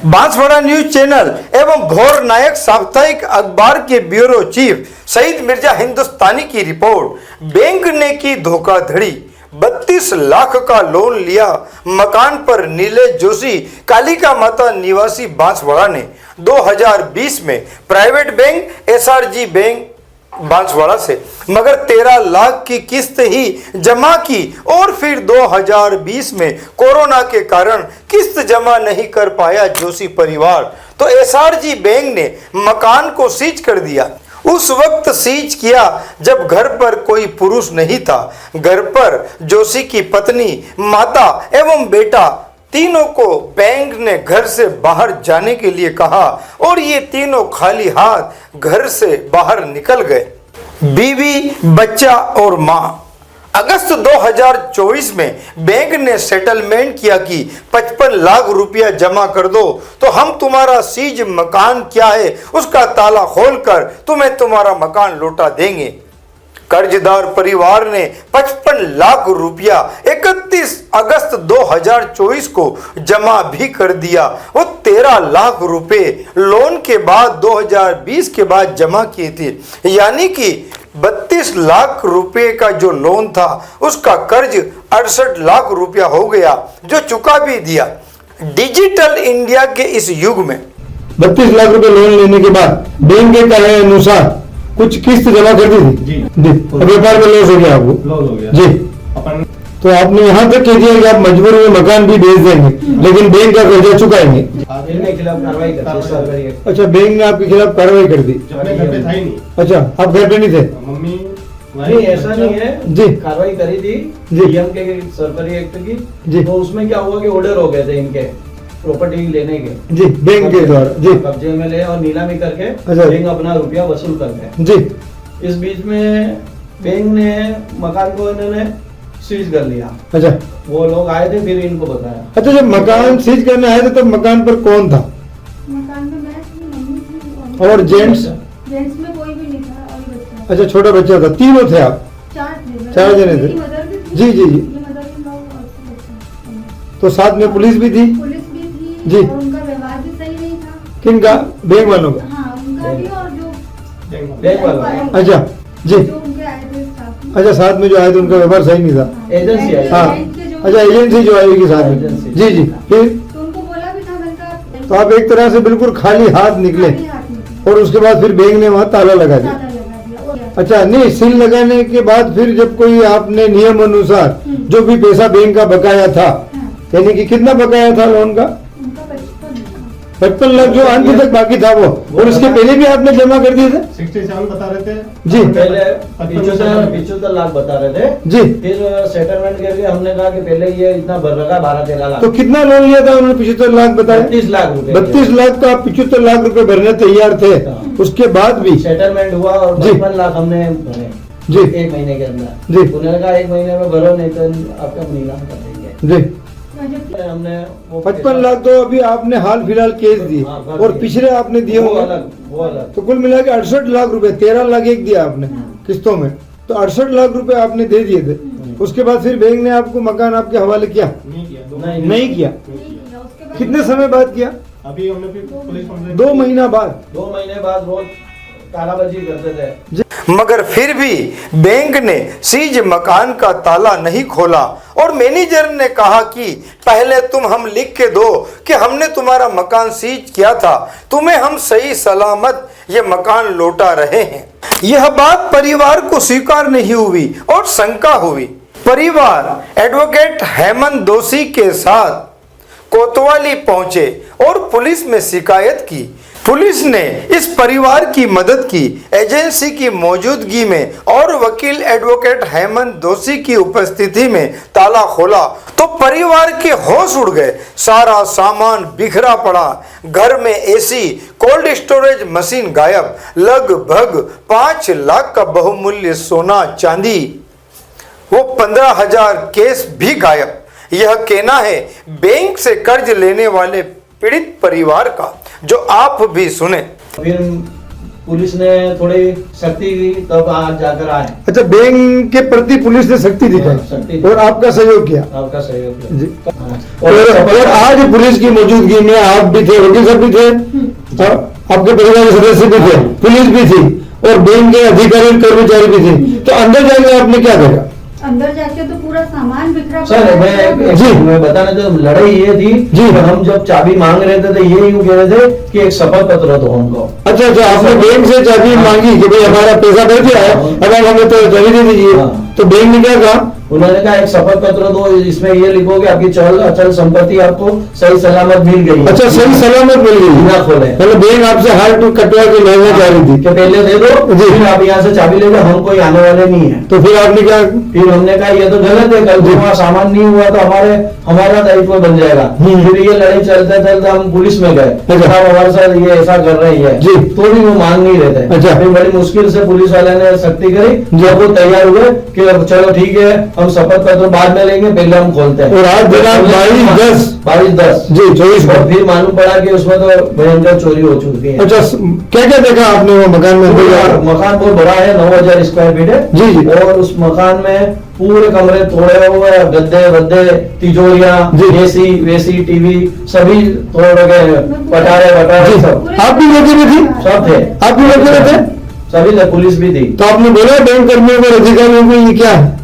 Banswara news channel एवं घोर नायक साप्ताहिक अखबार के ब्यूरो चीफ सईद मिर्जा हिंदुस्तानी की रिपोर्ट। बैंक ने की धोखाधड़ी, 32 लाख का लोन लिया मकान पर। नीले जोशी कालिका माता निवासी बांसवाड़ा ने 2020 में private bank SRG bank Banswara से मगर 13 लाख की किस्त ही जमा की और फिर 2020 में कोरोना के कारण किस्त जमा नहीं कर पाया जोशी परिवार, तो एसआरजी बैंक ने मकान को सीज कर दिया। उस वक्त सीज किया जब घर पर कोई पुरुष नहीं था। घर पर जोशी की पत्नी, माता एवं बेटा तीनों को बैंक ने घर से बाहर जाने के लिए कहा और ये तीनों खाली हाथ घर से बाहर निकल गए। बीवी, बच्चा और मां। अगस्त 2024 में बैंक ने सेटलमेंट किया कि 55 लाख रुपया जमा कर दो तो हम तुम्हारा सीज मकान क्या है उसका ताला खोलकर तुम्हें तुम्हारा मकान लौटा देंगे। कर्जदार परिवार ने 55 लाख रुपया 31 अगस्त 2024 को जमा भी कर दिया। वो 13 लाख रुपए लोन के बाद 2020 के बाद जमा किए थे, यानी कि 32 लाख रुपए का जो लोन था उसका कर्ज 68 लाख रुपया हो गया, जो चुका भी दिया। डिजिटल इंडिया के इस युग में 32 लाख रुपए लोन लेने के बाद बैंक के कहे अनुसार कुछ किस्त जमा कर दी थी जी। व्यापार में लॉस हो गया, आपको लॉस हो गया जी। तो आपने यहाँ तक कह दिया कि आप मजबूर हुए मकान भी बेच देंगे, लेकिन बैंक का कर्जा चुकाएंगे। अच्छा, बैंक ने आपके खिलाफ कार्रवाई कर दी। अच्छा, आप घर पे नहीं थे? मम्मी नहीं, ऐसा नहीं है जी। कार्रवाई करी थी डीएम के सरकारी एक्ट की जी। तो उसमें क्या हुआ कि ऑर्डर हो गए थे इनके प्रॉपर्टी लेने के जी, बैंक के द्वारा जी, कब्जे में ले और नीलामी करके बैंक अपना रुपया वसूल करके जी। इस बीच में बैंक ने मकान को इन्होंने सीज कर लिया। अच्छा, वो लोग आए थे, फिर इनको बताया। अच्छा, जब मकान सीज करने आए थे तब मकान पर कौन था? मकान में मैं थी, मम्मी थी और जेंट्स में कोई भी नहीं था और बच्चा। अच्छा, छोटा बच्चा था। तीनों थे आप? 4 जने थे जी जी जी। तो साथ में पुलिस भी थी जी। और उनका व्यवहार भी सही नहीं था। किनका? बैंक वालों का? हाँ, उनका भी और जो बैंक वाला। अच्छा जी। जो उनके आए थे स्टाफ। अच्छा, साथ में जो आए थे उनका व्यवहार सही नहीं था। एजेंसी आई। हाँ, अच्छा, एजेंसी जो आएगी साथ में जी जी। फिर तो उनको बोला भी था मैंने, तो आप एक तरह से बिल्कुल खाली हाथ निकले और उसके बाद फिर बैंक ने वहाँ ताला लगा दिया। अच्छा, नहीं, सील लगाने के बाद फिर जब कोई आपने नियम अनुसार जो भी पैसा बैंक का बकाया था, यानी कि कितना बकाया था लोन का? 55 लाख जो अंत तक बाकी था वो, और उसके पहले भी आपने जमा कर दिए थे? 67 बता रहे थे जी। पहले 75 लाख बता रहे थे जी। फिर सेटलमेंट करके हमने कहा कि पहले ये इतना भर रखा 12-13 लाख। तो कितना लोन लिया था उन्होंने? 75 लाख बताया। 32 लाख रुपए। 32 लाख का 75 लाख रुपए भरने तैयार थे, उसके बाद भी सेटलमेंट हुआ और 55 लाख हमने भरे जी 1 महीने के अंदर जी। उन्होंने कहा 1 महीने में भरो, नहीं तो आपका नीलाम कर देंगे जी। हमने 55 लाख तो अभी आपने हाल फिलहाल केस दिए और पिछले आपने दिए वो होंगे, अलग। तो कुल मिला के 68 लाख रुपए, 13 लाख एक दिया आपने किस्तों में, तो 68 लाख रुपए आपने दे दिए थे। उसके बाद फिर बैंक ने आपको मकान आपके हवाले किया? नहीं किया। कितने समय बाद किया? अभी हमने फिर पुलिस कंप्लेंट 2 महीना बाद। 2 महीने बाद रोज तालाबाजी करते थे। मगर फिर भी बैंक ने सीज मकान का ताला नहीं खोला और मैनेजर ने कहा कि पहले तुम हम लिख के दो कि हमने तुम्हारा मकान सीज किया था, तुम्हें हम सही सलामत ये मकान लौटा रहे हैं। यह बात परिवार को स्वीकार नहीं हुई और शंका हुई। परिवार एडवोकेट हेमंत दोषी के साथ कोतवाली पहुंचे और पुलिस में शिकायत की। पुलिस ने इस परिवार की मदद की। एजेंसी की मौजूदगी में और वकील एडवोकेट हेमंत दोषी की उपस्थिति में ताला खोला तो परिवार के होश उड़ गए। सारा सामान बिखरा पड़ा। घर में एसी, कोल्ड स्टोरेज मशीन गायब। लगभग 5 लाख का बहुमूल्य सोना चांदी, वो 15,000 केस भी गायब। यह कहना है बैंक से कर्ज लेने वाले पीड़ित परिवार का, जो आप भी सुने। फिर पुलिस ने थोड़ी सख्ती की, तब आज जाकर आए। अच्छा, बैंक के प्रति पुलिस ने सख्ती सख्ती दिखाई दी। और आपका सहयोग किया। आपका सहयोग किया। जी। हाँ। और आज पुलिस की मौजूदगी में आप भी थे, वकील साहब भी थे, और आपके परिवार के सदस्य भी थे, पुलिस भी थी और बैंक के अधिकारी कर्मचारी भी थे, तो अंदर जाके आपने क्या देखा? अंदर जाके तो पूरा सामान बिखरा सर जी। मैं बताना चाहता, लड़ाई ये थी जी। कि हम जब चाबी मांग रहे थे तो ये यूं कह रहे थे कि एक शपथ पत्र दो हमको। अच्छा अच्छा, आपने बैंक से चाबी मांगी कि भाई हमारा पैसा बढ़ गया है, अब आप हमें तो चाबी दे दीजिए, हाँ। तो बैंक ने क्या कहा? उन्होंने कहा एक शपथ पत्र दो, इसमें ये लिखो कि आपकी चल अचल संपत्ति आपको सही सलामत मिल गई है। अच्छा, सही सलामत मिल गई, बिना खोले। मतलब बैंक आपसे हाथ टूट कटवा के लेना चाह रही थी। कि पहले दे दो, जी। फिर आप यहाँ से चाबी ले जाओ, हम कोई आने वाले नहीं है। तो फिर आपने क्या? फिर हमने कहा ये तो गलत है, कल को वहाँ सामान नहीं हुआ तो हमारा दायित्व बन जाएगा। फिर ये लड़ाई चलते चलते हम पुलिस में गए, अच्छा। साहब हमारे साथ ये ऐसा कर रही है जी। तो भी वो मान नहीं रहे थे। अच्छा। फिर बड़ी मुश्किल से पुलिस वाले ने सख्ती करी, जब वो तैयार हुए कि अब चलो ठीक है, हम शपथ पत्र बाद में लेंगे, पहले हम खोलते हैं। और आज दिनांक 22/10 जी 24 और फिर मालूम पड़ा कि उसमें तो भयंकर चोरी हो चुकी है। अच्छा, क्या क्या देखा आपने वो मकान में? मकान बहुत बड़ा है, 9000 स्क्वायर फीट है। जी, जी। और उस मकान में पूरे कमरे तोड़े हुए हैं, गद्दे वद्दे, तिजोरियां, जी। एसी वेसी टीवी सभी तोड़ गए, पटारे जी। सब आप भी मौके में थी? सब थे। आप भी मौके में थे? सभी थे, पुलिस भी थी। तो आपने बोला बैंक कर्मियों को, अधिकारियों को, ये क्या है?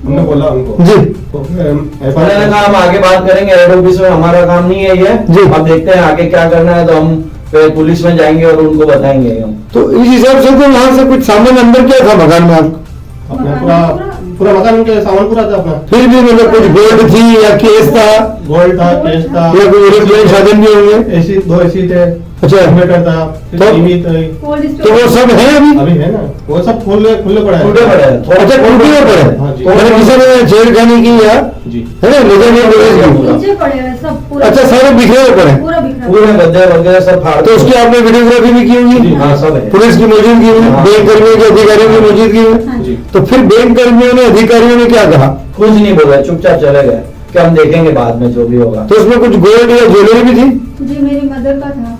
हमने बोला उनको जी। तो उन्होंने कहा हम आगे बात करेंगे, हेड ऑफिस में हमारा काम नहीं है ये, जी। अब देखते हैं आगे क्या करना है, तो हम फिर पुलिस में जाएंगे और उनको बताएंगे हम। तो इस हिसाब से तो वहां से कुछ सामान अंदर क्या था मकान में आपका? अपना पूरा पूरा मकान के सामान पूरा था अपना, फिर भी मतलब कुछ गोल्ड थी या केस था गोल्ड था, केश था, या कोई इलेक्ट्रॉनिक साधन भी होंगे? एसी 2 एसी थे, अच्छा। इन्वर्टर था, फिर तो- टीवी थे, तो वो सब है अभी? अभी है ना, वो सब खुले खुले पड़ा टूटे पड़े हैं। अच्छा, टूटे हुए पड़े हैं। हाँ जी। मैंने किसी ने छेड़खानी की या जी। है ना, लेकिन ये पुलिस की? नीचे पड़े हैं सब पूरा। अच्छा, सारे बिखरे हुए पड़े हैं। पूरा बिखरा पूरे गद्दे वगैरह सब फाड़ तो उसकी आपने वीडियोग्राफी भी की जी, होगी? हाँ सब है। पुलिस की मौजूदगी में, हाँ। बैंक कर्मियों के, अधिकारियों की मौजूदगी में? हाँ जी। तो फिर बैंक कर्मियों ने, अधिकारियों ने क्या कहा? कुछ नहीं बोला, चुपचाप चले गए कि हम देखेंगे बाद में जो भी होगा। तो उसमें कुछ गोल्ड या ज्वेलरी भी थी? जी मेरी मदर का था।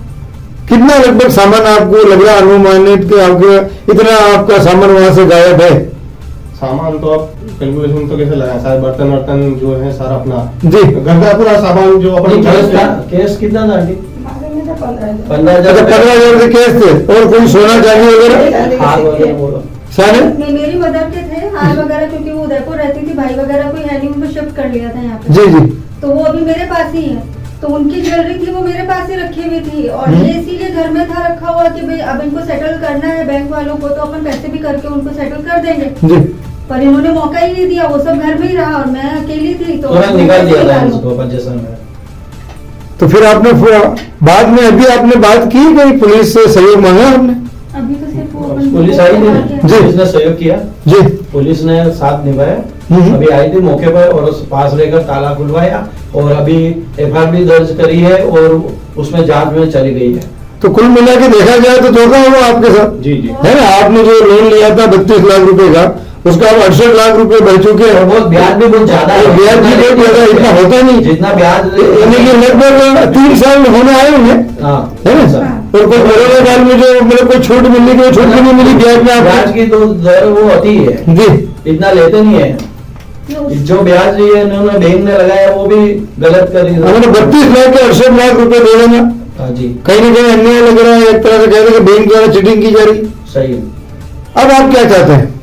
कितना लगभग सामान आपको लग रहा है अनुमानित कि आपके इतना आपका सामान वहां से गायब है? सामान तो अब कैलकुलेशन तो कैसे लगाया, सारे बर्तन वर्तन जो है सारा अपना जी। घर का पूरा सामान जो अपन केस कितना था आंटी? 15,000 15,000 के केस थे और कोई सोना चांदी वगैरह? हाथ वगैरह बोलो। सारे? मेरी मदर के थे हार वगैरह, क्योंकि वो उदयपुर रहती थी, भाई वगैरह कोई है नहीं, उनको शिफ्ट कर लिया था यहाँ पे। जी जी। तो वो अभी मेरे पास ही है, तो उनकी ज्वेलरी थी वो मेरे पास ही रखी हुई थी, और ये इसीलिए घर में था रखा हुआ कि भाई अब इनको सेटल करना है बैंक वालों को, तो अपन कैसे भी करके उनको सेटल कर देंगे। जी। पर इन्होंने मौका ही नहीं दिया, वो सब घर में ही रहा और मैं अकेली थी, तो तुरंत निकाल दिया था निकालो। इसको पंचेसन में। तो फिर आपने बाद में अभी आपने बात की गई, पुलिस से सहयोग मांगा आपने? अभी तो सिर्फ वो अपन- पुलिस आई जी। नहीं, पुलिस ने सहयोग किया, जी। पुलिस ने साथ निभाया। हम्म। अभी आई थी मौके पर और उस पास लेकर ताला खुलवाया और अभी एफआईआर भी दर्ज करी है और उसमें जांच में चली गई है। तो कुल मिला के देखा जाए तो धोखा हुआ आपके साथ, जी जी है ना? आपने जो लोन लिया था 32 लाख रुपए का, उसका अब 68 लाख रुपए बढ़ चुके हैं। और बहुत ब्याज भी बहुत ज्यादा और ब्याज भी बहुत ज्यादा, इतना होता नहीं। जितना ब्याज यानी कि लगभग 3 साल होने आए होंगे, हाँ है ना? हाँ। और कोई कोरोना काल में जो मतलब कोई छूट मिलनी थी, वो छूट भी नहीं मिली ब्याज में ब्याज आपको? की तो दर वो होती है, जी। इतना लेते नहीं है। जो ब्याज ये इन्होंने बैंक ने लगाया वो भी गलत करी। हमने 32 लाख के 68 लाख रुपए दे देना, हाँ जी कहीं ना कहीं अन्याय लग रहा है, एक तरह से कह रहे हैं कि बैंक द्वारा चीटिंग की जा रही। सही है। अब आप क्या चाहते हैं?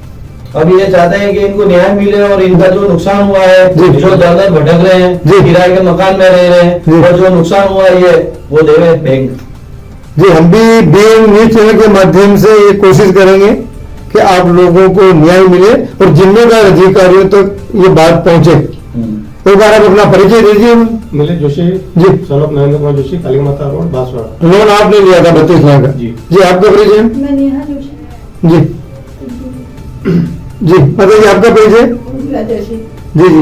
अब ये चाहते हैं कि इनको न्याय मिले और इनका जो नुकसान हुआ है, जी। जो दर दर भटक रहे हैं, जी। किराए के मकान में रह रहे जी। हैं, और जो नुकसान हुआ है ये वो देवे बैंक। जी, हम भी बीएम न्यूज चैनल के माध्यम से ये कोशिश करेंगे कि आप लोगों को न्याय मिले और जिम्मेदार अधिकारियों तक ये बात पहुंचे। एक बार आप अपना परिचय दीजिए। मिलित जोशी जी। सन ऑफ नरेंद्र कुमार जोशी, काली माता रोड, बांसवाड़ा। लोन आपने लिया था 32 लाख का? जी। जी, आपका परिचय? मैं नेहा जोशी। जी जी, बताइए आपका परिचय? जी जी।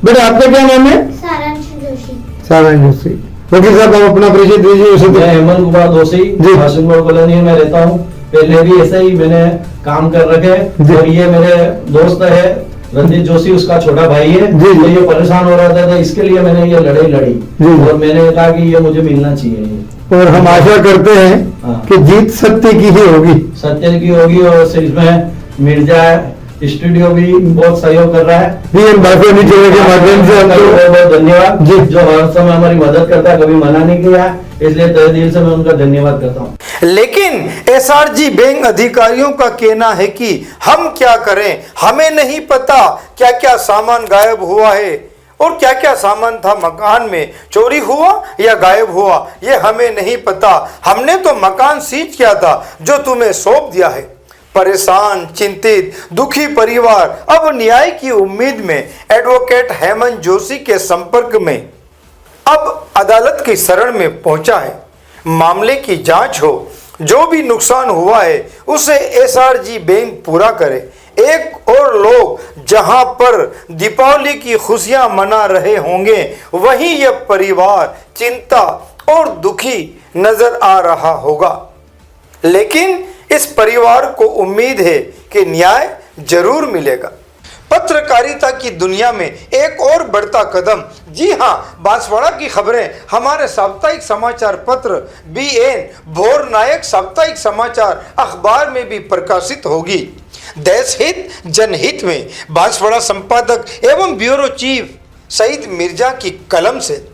बेटा आपका क्या नाम है? सारांश जोशी। सारांश जोशी। वकील साहब आप अपना परिचय दीजिए उसे। मैं हेमंत कुमार दोषी, जी। वाशिंगटन कॉलोनी में रहता हूँ। पहले भी ऐसे ही मैंने काम कर रखे जी। और ये मेरे दोस्त है रंजीत जोशी, उसका छोटा भाई है। जी। तो ये परेशान हो रहा था, तो इसके लिए मैंने ये लड़ाई लड़ी जी। और मैंने कहा कि ये मुझे मिलना चाहिए। और हम आशा करते हैं हाँ। कि जीत सत्य की ही होगी। सत्य की होगी और इसमें मिर्जा स्टूडियो भी बहुत सहयोग कर रहा है। पीएम बागवानी चैनल के माध्यम से हमको बहुत बहुत धन्यवाद जी। जो हर समय हमारी मदद करता है, कभी मना नहीं किया, इसलिए तहे दिल से मैं उनका धन्यवाद करता हूँ। लेकिन एसआरजी बैंक अधिकारियों का कहना है कि हम क्या करें, हमें नहीं पता क्या क्या सामान गायब हुआ है और क्या क्या सामान था मकान में, चोरी हुआ या गायब हुआ ये हमें नहीं पता। हमने तो मकान सीज किया था जो तुम्हें सौंप दिया है। परेशान, चिंतित, दुखी परिवार अब न्याय की उम्मीद में एडवोकेट हेमंत जोशी के संपर्क में अब अदालत की शरण में पहुंचा है। मामले की जांच हो, जो भी नुकसान हुआ है उसे एसआरजी बैंक पूरा करे। एक और लोग जहां पर दीपावली की खुशियां मना रहे होंगे, वहीं यह परिवार चिंता और दुखी नजर आ रहा होगा। लेकिन इस परिवार को उम्मीद है कि न्याय जरूर मिलेगा। पत्रकारिता की दुनिया में एक और बढ़ता कदम, जी हाँ, बांसवाड़ा की खबरें हमारे साप्ताहिक समाचार पत्र बीएन भोर नायक साप्ताहिक समाचार अखबार में भी प्रकाशित होगी। देश हित जनहित में बांसवाड़ा संपादक एवं ब्यूरो चीफ सईद मिर्जा की कलम से।